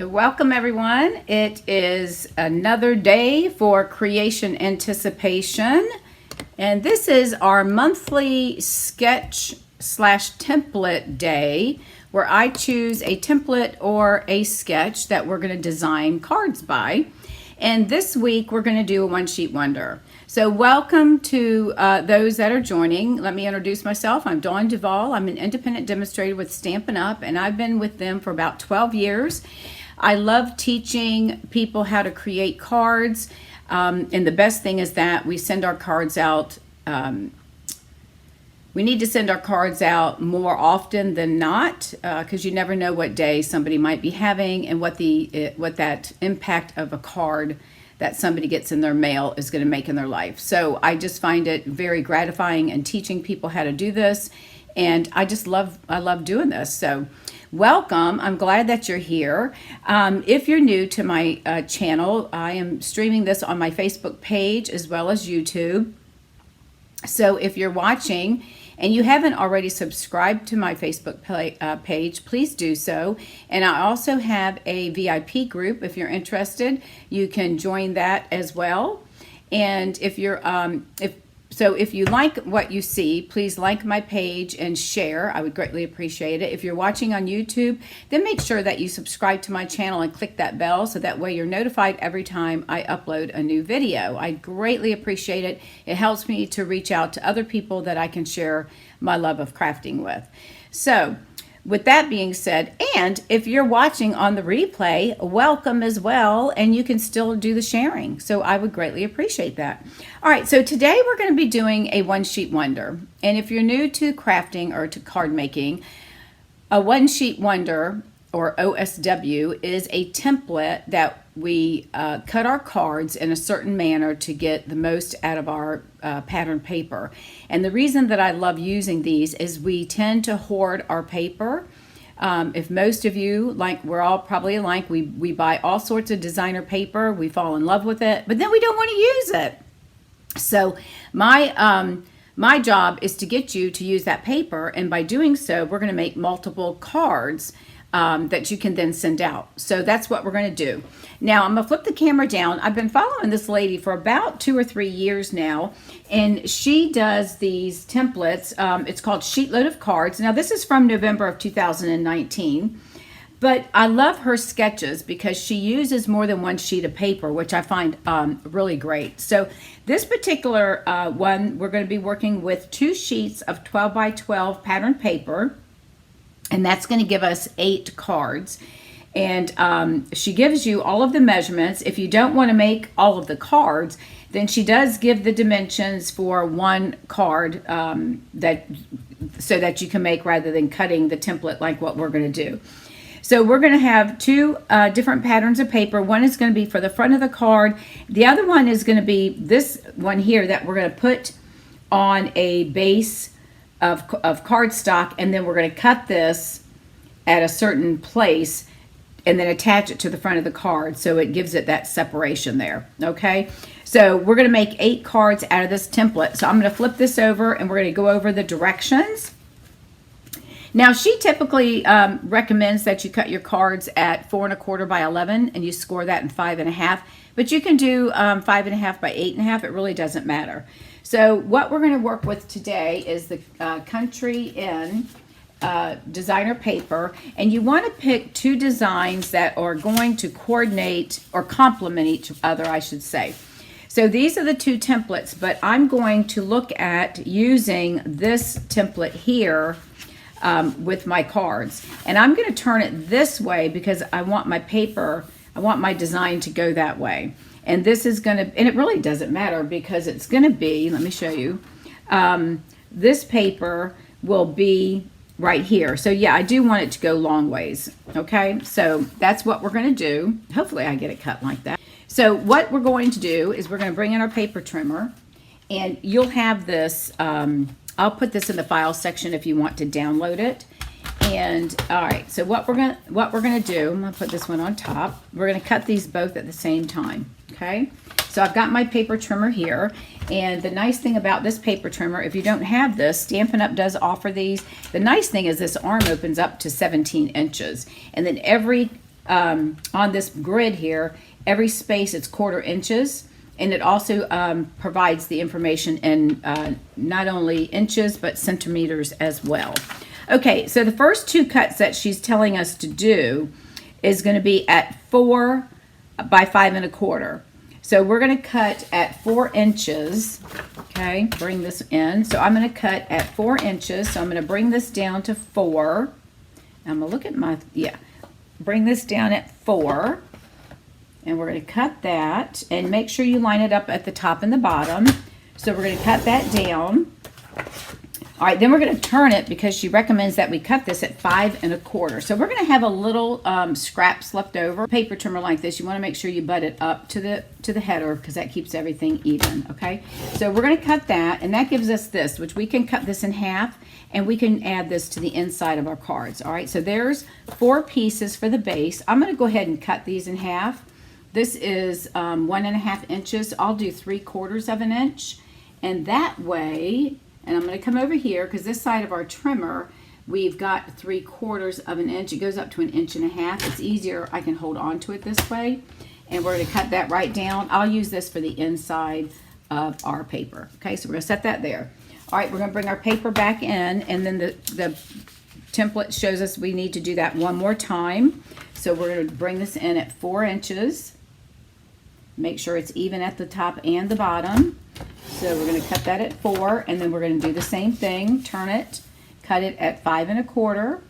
Welcome everyone. It is another day for creation anticipation, and this is our monthly sketch slash template day where I choose a template or a sketch that we're going to design cards by. And this week we're going to do a one sheet wonder. So welcome to those that are joining. Let me introduce myself. I'm Dawn Duvall. I'm an independent demonstrator with Stampin' Up, and I've been with them for about 12 years. I love teaching people how to create cards, and the best thing is that we send our cards out. We need to send our cards out more often than not, because you never know what day somebody might be having and what that impact of a card that somebody gets in their mail is going to make in their life. So I just find it very gratifying in teaching people how to do this, and I love doing this. So welcome. I'm glad that you're here. If you're new to my channel, I am streaming this on my Facebook page as well as YouTube. So if you're watching and you haven't already subscribed to my Facebook page, please do so. And I also have a VIP group. If you're interested, you can join that as well. And if you like what you see, please like my page and share. I would greatly appreciate it. If you're watching on YouTube, then make sure that you subscribe to my channel and click that bell so that way you're notified every time I upload a new video. I greatly appreciate it. It helps me to reach out to other people that I can share my love of crafting with. So with that being said, and if you're watching on the replay, welcome as well, and you can still do the sharing. So I would greatly appreciate that. All right, so today we're going to be doing a one sheet wonder. And if you're new to crafting or to card making, a one sheet wonder, or OSW, is a template that we cut our cards in a certain manner to get the most out of our pattern paper. And the reason that I love using these is we tend to hoard our paper. If most of you, like we're all probably alike, we buy all sorts of designer paper, we fall in love with it, but then we don't want to use it. So my job is to get you to use that paper, and by doing so, we're going to make multiple cards that you can then send out. So that's what we're going to do. Now I'm going to flip the camera down. I've been following this lady for about 2 or 3 years now, and she does these templates. It's called Sheetload of Cards. Now this is from November of 2019, but I love her sketches because she uses more than one sheet of paper, which I find really great. So this particular one, we're going to be working with 2 sheets of 12 by 12 pattern paper. And that's going to give us 8 cards. And she gives you all of the measurements. If you don't want to make all of the cards, then she does give the dimensions for one card so that you can make rather than cutting the template like what we're going to do. So we're going to have 2 different patterns of paper. One is going to be for the front of the card. The other one is going to be this one here that we're going to put on a base of cardstock, and then we're going to cut this at a certain place and then attach it to the front of the card so it gives it that separation there. Okay, so we're going to make 8 cards out of this template. So I'm going to flip this over and we're going to go over the directions. Now she typically recommends that you cut your cards at 4 1/4 by 11 and you score that in 5 1/2, but you can do 5 1/2 by 8 1/2. It really doesn't matter. So what we're going to work with today is the Country Inn designer paper, and you want to pick 2 designs that are going to coordinate or complement each other, I should say. So these are the 2 templates, but I'm going to look at using this template here with my cards, and I'm going to turn it this way because I want my paper, I want my design to go that way. And this is going to, and it really doesn't matter because it's going to be, let me show you, this paper will be right here. So yeah, I do want it to go long ways. Okay, so that's what we're going to do. Hopefully I get it cut like that. So what we're going to do is we're going to bring in our paper trimmer, and you'll have this, I'll put this in the file section if you want to download it. And all right, so what we're gonna do, I'm gonna put this one on top. We're gonna cut these both at the same time. Okay, so I've got my paper trimmer here, and the nice thing about this paper trimmer, if you don't have this, Stampin' Up does offer these. The nice thing is this arm opens up to 17 inches, and then every on this grid here, every space it's 1/4 inches. And it also provides the information in not only inches, but centimeters as well. Okay, so the first 2 cuts that she's telling us to do is going to be at 4 by 5 1/4. So we're going to cut at 4 inches. Okay, bring this in. So I'm going to cut at 4 inches. So I'm going to bring this down to 4. I'm going to look at my, bring this down at 4. And we're going to cut that, and make sure you line it up at the top and the bottom. So we're going to cut that down. All right, then we're going to turn it because she recommends that we cut this at 5 1/4. So we're going to have a little scraps left over. Paper trimmer like this, you want to make sure you butt it up to the header because that keeps everything even, okay? So we're going to cut that, and that gives us this, which we can cut this in half, and we can add this to the inside of our cards. All right, so there's 4 pieces for the base. I'm going to go ahead and cut these in half. This is 1 1/2 inches. I'll do 3/4 of an inch. And that way, and I'm going to come over here because this side of our trimmer, we've got 3/4 of an inch. It goes up to 1 1/2 inches. It's easier. I can hold on to it this way. And we're going to cut that right down. I'll use this for the inside of our paper. Okay, so we're going to set that there. All right, we're going to bring our paper back in, and then the template shows us we need to do that one more time. So we're going to bring this in at 4 inches. Make sure it's even at the top and the bottom. So we're going to cut that at 4, and then we're going to do the same thing. Turn it, cut it at 5 1/4.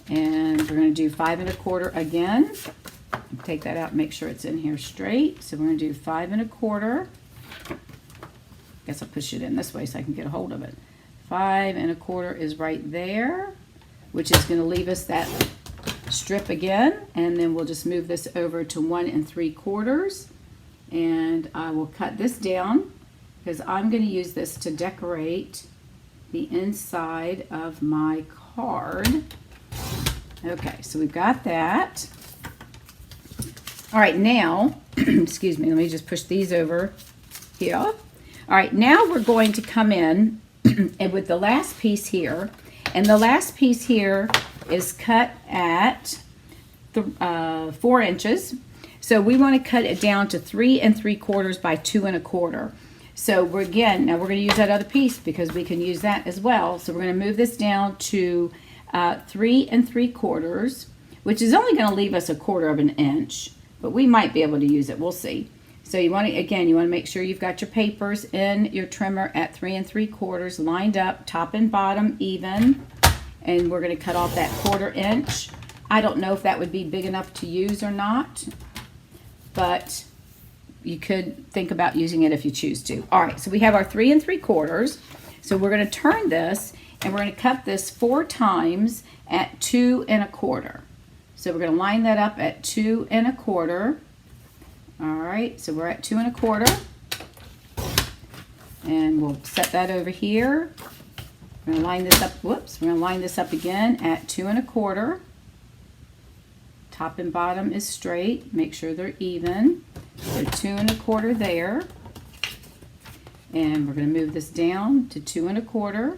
And we're going to do 5 1/4 again. Take that out, make sure it's in here straight. So we're going to do 5 1/4. Guess I'll push it in this way so I can get a hold of it. 5 1/4 is right there, which is going to leave us that strip again, and then we'll just move this over to 1 3/4, and I will cut this down because I'm going to use this to decorate the inside of my card. Okay, so we've got that. All right, now, excuse me, let me just push these over here. All right, now we're going to come in and with the last piece here, and the last piece here is cut at 4 inches. So we want to cut it down to 3 3/4 by 2 1/4. So we're now we're going to use that other piece because we can use that as well. So we're going to move this down to 3 3/4, which is only going to leave us 1/4 of an inch, but we might be able to use it. We'll see. So you want to, again, you want to make sure you've got your papers in your trimmer at 3 3/4 lined up, top and bottom even. And we're going to cut off that 1/4 inch. I don't know if that would be big enough to use or not, but you could think about using it if you choose to. All right, so we have our 3 3/4. So we're going to turn this, and we're going to cut this 4 times at 2 1/4. So we're going to line that up at 2 1/4. All right, so we're at 2 1/4. And we'll set that over here. We're going to line this up, whoops, we're going to line this up again at 2 1/4. Top and bottom is straight. Make sure they're even. So 2 1/4 there. And we're going to move this down to 2 1/4.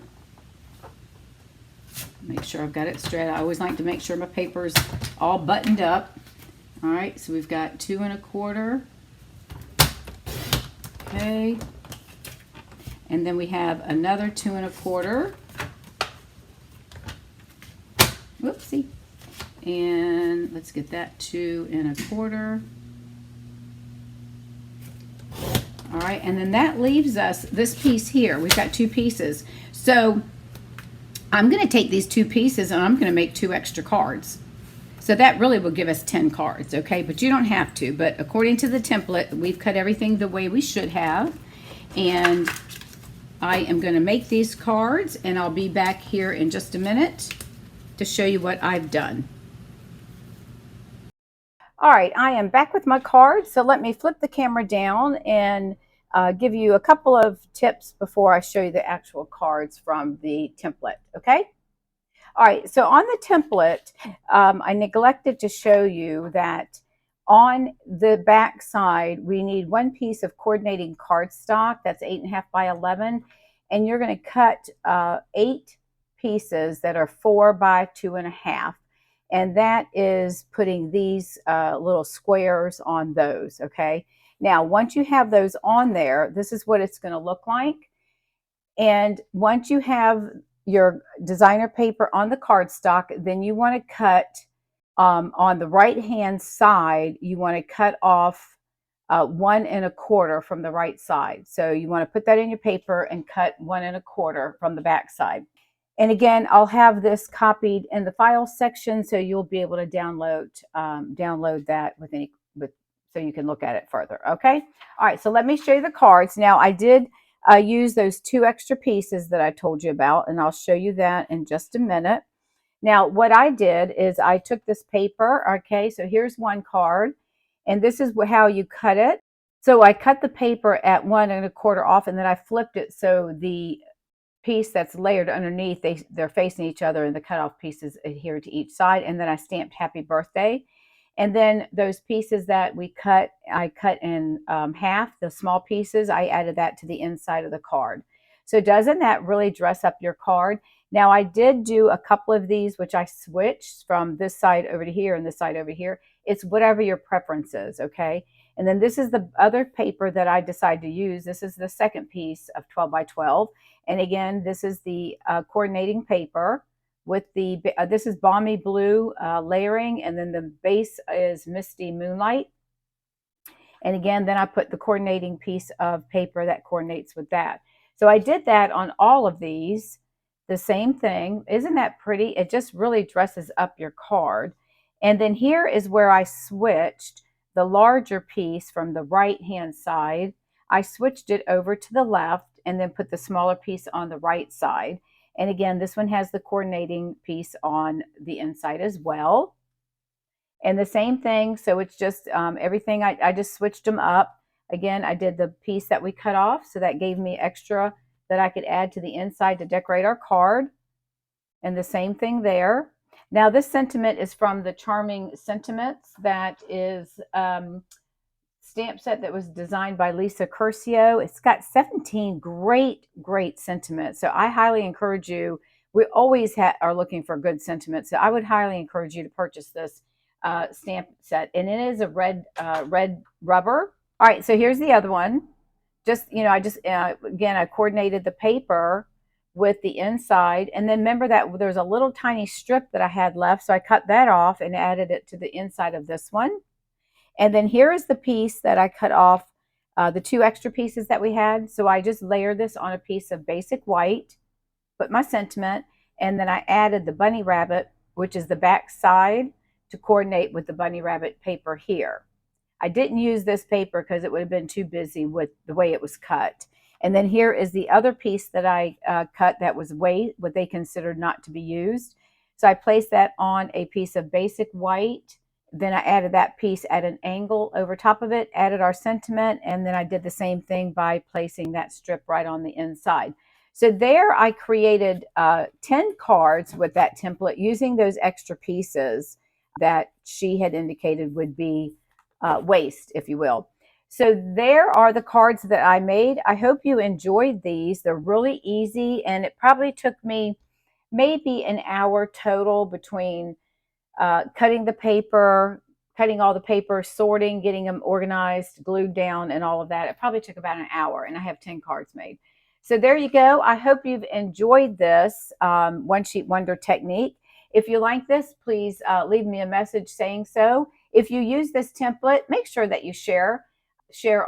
Make sure I've got it straight. I always like to make sure my paper's all buttoned up. All right, so we've got 2 1/4. Okay. And then we have another 2 1/4. Whoopsie. And let's get that 2 1/4. All right, and then that leaves us this piece here. We've got 2 pieces. So I'm going to take these 2 pieces and I'm going to make 2 extra cards. So that really will give us 10 cards, okay? But you don't have to. But according to the template, we've cut everything the way we should have. And I am going to make these cards, and I'll be back here in just a minute to show you what I've done. All right, I am back with my cards. So let me flip the camera down and give you a couple of tips before I show you the actual cards from the template, okay? All right, so on the template, I neglected to show you that on the back side, we need 1 piece of coordinating cardstock. That's 8.5 by 11. And you're going to cut 8 pieces that are 4 by 2.5. And that is putting these little squares on those, okay? Now, once you have those on there, this is what it's going to look like. And once you have your designer paper on the cardstock, then you want to cut on the right-hand side, you want to cut off 1 1/4 from the right side. So you want to put that in your paper and cut 1 1/4 from the back side. And again, I'll have this copied in the file section, so you'll be able to download that so you can look at it further. Okay. All right. So let me show you the cards. Now I did use those 2 extra pieces that I told you about, and I'll show you that in just a minute. Now, what I did is I took this paper. Okay. So here's one card, and this is how you cut it. So I cut the paper at 1 1/4 off, and then I flipped it so the piece that's layered underneath, they're facing each other, and the cutoff pieces adhere to each side. And then I stamped happy birthday. And then those pieces that I cut in half, the small pieces, I added that to the inside of the card. So doesn't that really dress up your card? Now I did do a couple of these, which I switched from this side over to here and this side over here. It's whatever your preference is, okay? And then this is the other paper that I decided to use. This is the second piece of 12 by 12. And again, this is the coordinating paper with this is balmy blue layering, and then the base is misty moonlight. And again, then I put the coordinating piece of paper that coordinates with that. So I did that on all of these, the same thing. Isn't that pretty? It just really dresses up your card. And then here is where I switched the larger piece from the right-hand side. I switched it over to the left and then put the smaller piece on the right side. And again, this one has the coordinating piece on the inside as well. And the same thing, so it's just everything, I just switched them up. Again, I did the piece that we cut off, so that gave me extra that I could add to the inside to decorate our card. And the same thing there. Now this sentiment is from the Charming Sentiments. That is stamp set that was designed by Lisa Curcio. It's got 17 great sentiments. So I highly encourage you. We always are looking for good sentiments. So I would highly encourage you to purchase this stamp set. And it is a red rubber. All right, so here's the other one. Again, I coordinated the paper with the inside. And then remember that there's a little tiny strip that I had left. So I cut that off and added it to the inside of this one. And then here is the piece that I cut off, the 2 extra pieces that we had. So I just layered this on a piece of basic white, put my sentiment, and then I added the bunny rabbit, which is the back side, to coordinate with the bunny rabbit paper here. I didn't use this paper because it would have been too busy with the way it was cut. And then here is the other piece that I cut that was what they considered not to be used. So I placed that on a piece of basic white. Then I added that piece at an angle over top of it, added our sentiment, and then I did the same thing by placing that strip right on the inside. So there I created 10 cards with that template using those extra pieces that she had indicated would be waste, if you will. So there are the cards that I made. I hope you enjoyed these. They're really easy, and it probably took me maybe an hour total between cutting the paper, cutting all the paper, sorting, getting them organized, glued down, and all of that. It probably took about an hour, and I have 10 cards made. So there you go. I hope you've enjoyed this One Sheet Wonder technique. If you like this, please leave me a message saying so. If you use this template, make sure that you share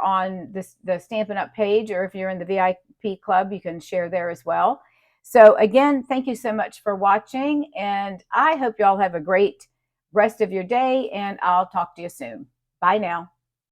on the Stampin' Up! Page, or if you're in the VIP club, you can share there as well. So again, thank you so much for watching, and I hope you all have a great rest of your day, and I'll talk to you soon. Bye now.